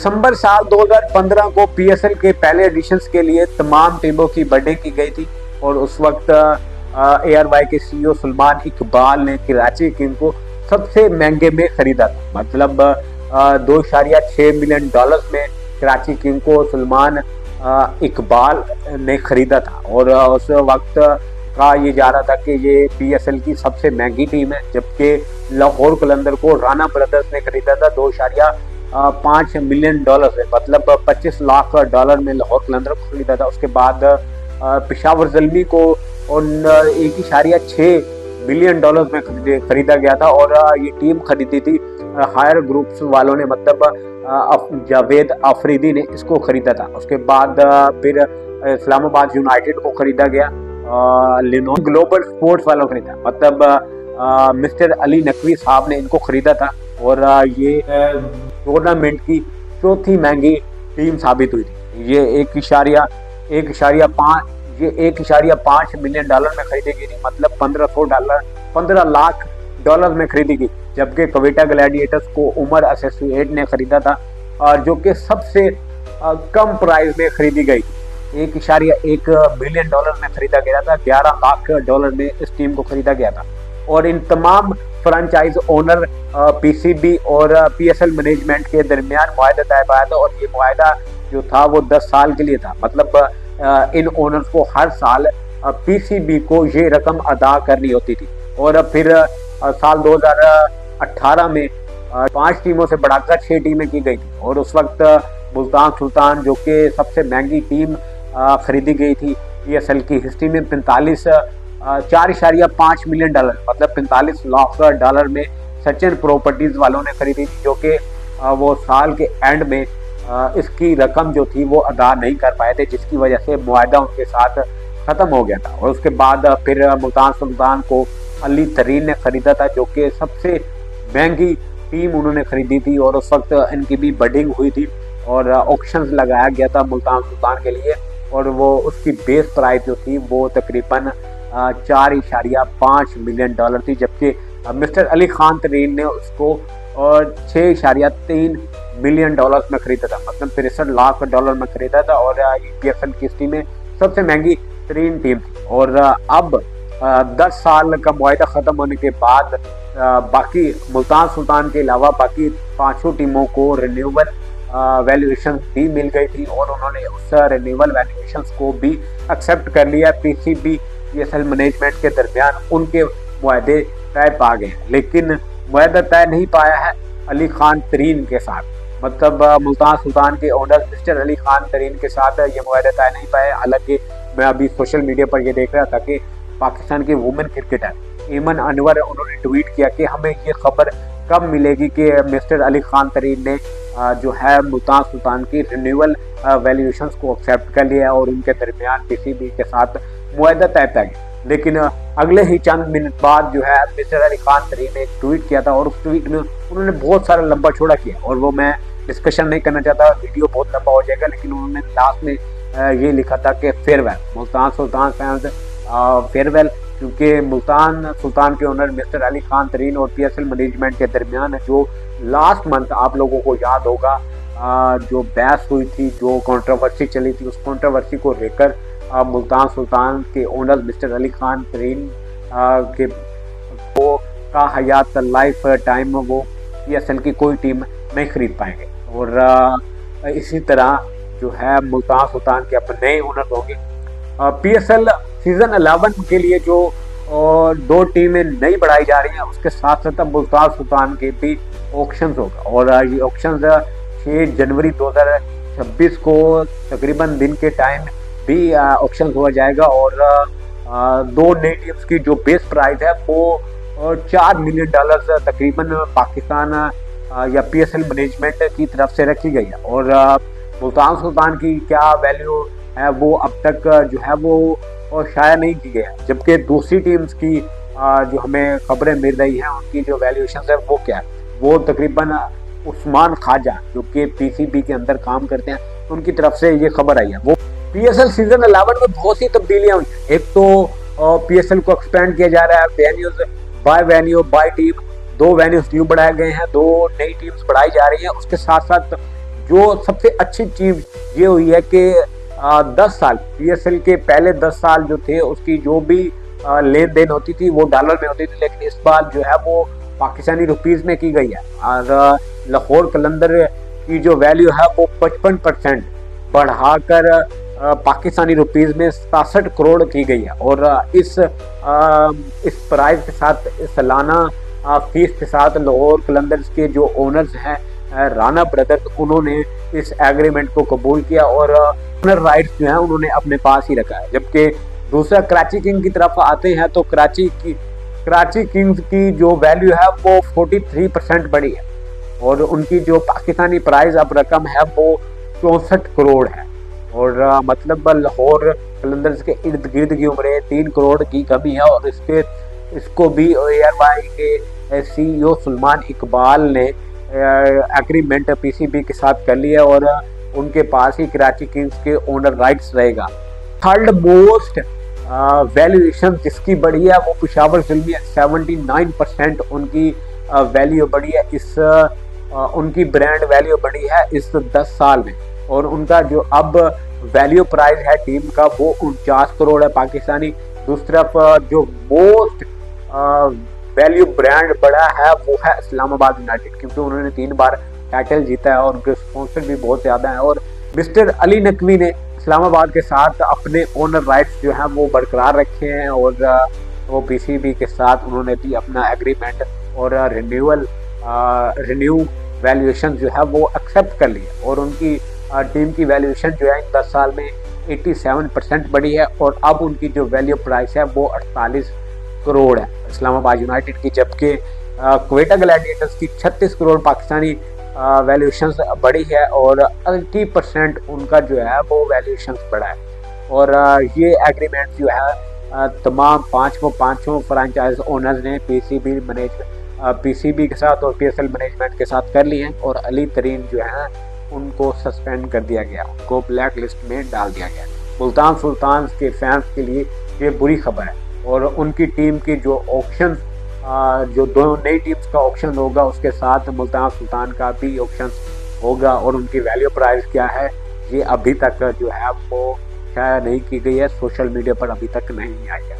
दिसंबर साल 2015 को पीएसएल के पहले एडिशंस के लिए तमाम टीमों की बर्डिंग की गई थी और उस वक्त एआरवाई के सीईओ सुलेमान इकबाल ने कराची किंग को सबसे महंगे में खरीदा था। मतलब 2.6 मिलियन डॉलर्स में कराची किंग को सुलेमान इकबाल ने खरीदा था और उस वक्त कहा ये जा रहा था कि ये पीएसएल की सबसे महंगी टीम है, जबकि लाहौर कलंदर को राना ब्रदर्स ने खरीदा था 2.5 मिलियन डॉलर से, मतलब 25 लाख डॉलर में लाहौर कलंदर को खरीदा था। उसके बाद पेशावर ज़ल्मी को 1.6 मिलियन डॉलर में खरीदा गया था और ये टीम खरीदी थी हायर ग्रुप्स वालों ने, मतलब जावेद आफरीदी ने इसको खरीदा था। उसके बाद फिर इस्लामाबाद यूनाइटेड को खरीदा गया, लिनोन ग्लोबल स्पोर्ट्स वालों को खरीदा, मतलब मिस्टर अली नकवी साहब ने इनको खरीदा था और ये टूर्नामेंट की चौथी महंगी टीम साबित हुई थी। ये 1.5 मिलियन डॉलर में खरीदी गई थी, मतलब 15 लाख डॉलर में खरीदी गई, जबकि क्वेटा ग्लैडिएटर्स को उमर एसोसिएट ने खरीदा था और जो कि सबसे कम प्राइस में खरीदी गई, 1.1 मिलियन डॉलर में खरीदा गया था। 11 लाख डॉलर में इस टीम को खरीदा गया था और इन तमाम फ्रेंचाइज ओनर पीसीबी और पीएसएल मैनेजमेंट के दरमियान मुआहदा तय पाया था और ये मुआहदा जो था वो 10 साल के लिए था। मतलब इन ओनर्स को हर साल पीसीबी को ये रकम अदा करनी होती थी और फिर साल 2018 में 5 टीमों से बढ़ाकर 6 टीमें की गई थी और उस वक्त मुल्तान सुल्तान जो कि सबसे महंगी टीम खरीदी गई थी पीएसएल की हिस्ट्री में 4.5 मिलियन डॉलर, मतलब 45 लाख डॉलर में सचिन प्रॉपर्टीज वालों ने खरीदी थी, जो कि वो साल के एंड में इसकी रकम जो थी वो अदा नहीं कर पाए थे, जिसकी वजह से मुआहदा उनके साथ खत्म हो गया था। और उसके बाद फिर मुल्तान सुल्तान को अली तरीन ने खरीदा था, जो कि सबसे महंगी टीम उन्होंने खरीदी थी और उस वक्त इनकी भी बडिंग हुई थी और ऑक्शंस लगाया गया था मुल्तान सुल्तान के लिए और वो उसकी बेस प्राइस जो थी वो तकरीबन 4.5 मिलियन डॉलर थी, जबकि मिस्टर अली खान तरीन ने उसको और 6.3 मिलियन डॉलर में खरीदा था, मतलब 63 लाख डॉलर में खरीदा था और पीएसएल की हिस्ट्री में सबसे महंगी तरीन टीम थी। और अब 10 साल का मुआहदा खत्म होने के बाद बाकी मुल्तान सुल्तान के अलावा बाकी 5 टीमों को रिन्यूअल वैल्यूएशन भी मिल गई थी और उन्होंने उस रिन्यूअल वैल्यूएशन को भी एक्सेप्ट कर लिया। पीसीबी पीएसएल मैनेजमेंट के दरमियान उनके मुआहदे तय पा गए, लेकिन मुआहदा तय नहीं पाया है अली खान तरीन के साथ, मतलब मुल्तान सुल्तान के ओनर मिस्टर अली खान तरीन के साथ ये मुआहदा तय नहीं पाया। हालांकि मैं अभी सोशल मीडिया पर ये देख रहा था कि पाकिस्तान के वुमेन क्रिकेटर ईमन अनवर उन्होंने ट्वीट किया कि हमें ये खबर कब मिलेगी कि मिस्टर अली खान तरीन ने जो है मुल्तान सुल्तान की रिन्यूअल वैल्यूएशंस को एक्सेप्ट कर लिया और उनके दरमियान पीसीबी के साथ मुआहदा तय था। लेकिन अगले ही चंद मिनट बाद जो है मिस्टर अली खान तरीन ने एक ट्वीट किया था और उस ट्वीट में उन्होंने बहुत सारा लंबा चौड़ा किया और वो मैं डिस्कशन नहीं करना चाहता, वीडियो बहुत लंबा हो जाएगा, लेकिन उन्होंने लास्ट में ये लिखा था कि farewell Multan Sultan fans, farewell, क्योंकि मुल्तान सुल्तान के ओनर मिस्टर अली खान तरीन और पीएसएल मैनेजमेंट के दरमियान जो लास्ट मंथ आप लोगों को याद होगा जो बहस हुई थी, जो कंट्रोवर्सी चली थी, उस कंट्रोवर्सी को लेकर मुल्तान सुल्तान के ओनर मिस्टर अली खान तरीन के वो का हयात लाइफ टाइम वो पीएसएल की कोई टीम नहीं खरीद पाएंगे और इसी तरह जो है मुल्तान सुल्तान के अपने नए ओनर होंगे। पीएसएल सीजन 11 के लिए जो 2 टीमें नई बढ़ाई जा रही हैं, उसके साथ साथ मुल्तान सुल्तान के भी ऑक्शंस होगा और ये ऑक्शंस 6 जनवरी 2026 को तकरीबन दिन के टाइम भी ऑक्शन हुआ जाएगा और 2 नई टीम्स की जो बेस प्राइस है वो 4 मिलियन डॉलर तकरीबन पाकिस्तान या पीएसएल मैनेजमेंट की तरफ से रखी गई है और मुल्तान सुल्तान की क्या वैल्यू है वो अब तक जो है वो शाया नहीं की गया, जबकि दूसरी टीम्स की जो हमें खबरें मिल रही हैं उनकी जो वैल्यूएशन है वो क्या है, वो तकरीबन उस्मान ख्वाजा जो कि पीसीबी के अंदर काम करते हैं उनकी तरफ से ये खबर आई है। वो पीएसएल सीजन 11 में बहुत सी तब्दीलियां हुई हैं। एक तो पीएसएल को एक्सपेंड किया जा रहा है, venues bye team, 2 venues new बढ़ाए गए हैं, 2 नई टीम्स बढ़ाई जा रही हैं। उसके साथ साथ जो सबसे अच्छी चीज ये हुई है कि 10 साल पीएसएल के पहले 10 साल जो थे उसकी जो भी लेन देन होती थी वो डॉलर में होती थी, लेकिन इस बार जो है वो पाकिस्तानी रुपीज में की गई है। और लाहौर कलंदर की जो वैल्यू है वो 55% बढ़ाकर पाकिस्तानी रुपीज में 67 करोड़ की गई है। और इस प्राइस के साथ, इस सालाना फीस के साथ लाहौर कलंदर्स के जो ओनर्स हैं राना ब्रदर्स, उन्होंने इस एग्रीमेंट को कबूल किया और ओनर राइट्स जो है उन्होंने अपने पास ही रखा है। जबकि दूसरा कराची किंग की तरफ आते हैं तो कराची किंग्स की जो वैल्यू है वो 43% बढ़ी है और उनकी जो पाकिस्तानी प्राइस अब रकम है वो 64 करोड़ है। और मतलब लाहौर कलंदर्स के इर्द गिर्द की उम्र 3 करोड़ की कमी है और इसको भी एयरवाई के सीईओ सुलेमान इकबाल ने एग्रीमेंट पीसीबी के साथ कर लिया और उनके पास ही कराची किंग्स के ओनर राइट्स रहेगा। थर्ड मोस्ट वैल्यूएशन जिसकी बढ़ी है वो पेशावर ज़ुल्मी 79% उनकी वैल्यू बढ़ी है, उनकी ब्रांड वैल्यू बढ़ी है इस 10 साल में। और उनका जो अब वैल्यू प्राइस है टीम का वो 49 करोड़ है पाकिस्तानी। दूसरी तरफ जो मोस्ट वैल्यू ब्रांड बड़ा है वो है इस्लामाबाद यूनाइटेड, क्योंकि उन्होंने 3 बार टाइटल जीता है और उनके स्पॉन्सर भी बहुत ज़्यादा है। और मिस्टर अली नकवी ने इस्लामाबाद के साथ अपने ओनर राइट्स जो हैं वो बरकरार रखे हैं और वो पीसीबी के साथ उन्होंने भी अपना एग्रीमेंट और रिन्यू वैल्यूएशन जो है वो एक्सेप्ट कर लिया और उनकी टीम की वैल्यूएशन जो है इन 10 साल में 87% बढ़ी है और अब उनकी जो वैल्यू प्राइस है वो 48 करोड़ है इस्लामाबाद यूनाइटेड की। जबकि क्वेटा ग्लैडिएटर्स की 36 करोड़ पाकिस्तानी वैल्यूएशन बढ़ी है और 80% उनका जो है वो वैल्यूएशन बढ़ा है। और ये एग्रीमेंट जो है तमाम पाँचों फ्रेंचाइज ओनर्स ने पीसीबी के साथ और पीएसएल मैनेजमेंट के साथ कर लिए हैं और अली तरीन जो है उनको सस्पेंड कर दिया गया, उनको ब्लैक लिस्ट में डाल दिया गया। मुल्तान सुल्तान के फैंस के लिए ये बुरी खबर है और उनकी टीम की जो ऑक्शन, जो दोनों नई टीम्स का ऑक्शन होगा उसके साथ मुल्तान सुल्तान का भी ऑक्शन होगा और उनकी वैल्यू प्राइस क्या है ये अभी तक जो है वो शायद नहीं की गई है, सोशल मीडिया पर अभी तक नहीं आई है।